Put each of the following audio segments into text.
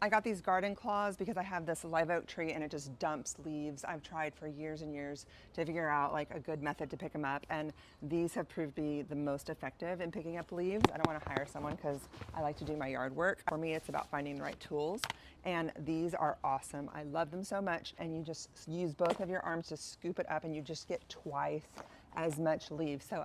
I got these garden claws because I have this live oak tree and it just dumps leaves. I've tried for years and years to figure out like a good method to pick them up, and these have proved to be the most effective in picking up leaves. I don't want to hire someone because I like to do my yard work. For me, it's about finding the right tools, and these are awesome. I love them so much, and you just use both of your arms to scoop it up and you just get twice as much leaves. So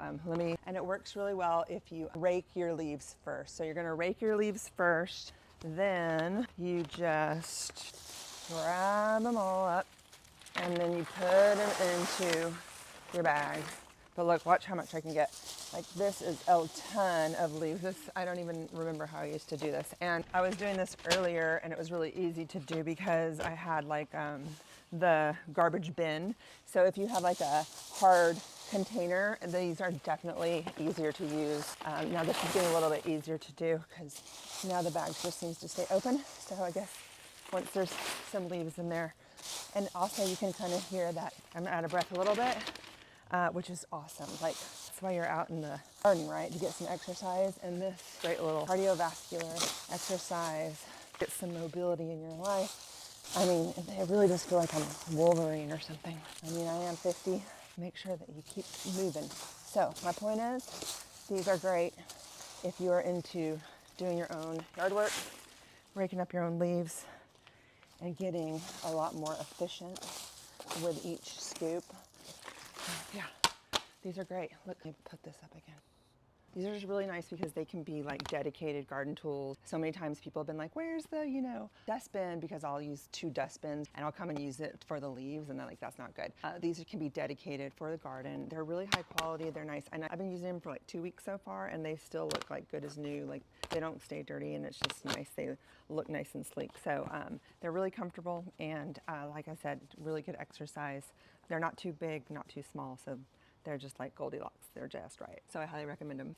and it works really well if you rake your leaves first. So you're gonna rake your leaves first, then you just grab them all up and then you put them into your bag. But look, watch how much I can get. Like, this is a ton of leaves. I don't even remember how I used to do this. And I was doing this earlier and it was really easy to do because I had like the garbage bin. So if you have like a hard container, these are definitely easier to use. Now this is getting a little bit easier to do because now the bag just seems to stay open. So I guess once there's some leaves in there. And also you can kind of hear that I'm out of breath a little bit, which is awesome. Like, that's why you're out in the garden, right? To get some exercise, and this great little cardiovascular exercise, get some mobility in your life. I mean, it really does feel like I'm Wolverine or something. I mean, I am 50. Make sure that you keep moving. So my point is, these are great if you are into doing your own yard work, raking up your own leaves, and getting a lot more efficient with each scoop. Yeah, these are great. Look, let me put this up again. These are just really nice because they can be like dedicated garden tools. So many times people have been like, where's the, dustbin? Because I'll use 2 dustbins and I'll come and use it for the leaves, and then like, that's not good. These can be dedicated for the garden. They're really high quality, they're nice. And I've been using them for like 2 weeks so far and they still look like good as new. Like, they don't stay dirty and it's just nice. They look nice and sleek. So they're really comfortable and like I said, really good exercise. They're not too big, not too small. So they're just like Goldilocks. They're just right. So I highly recommend them.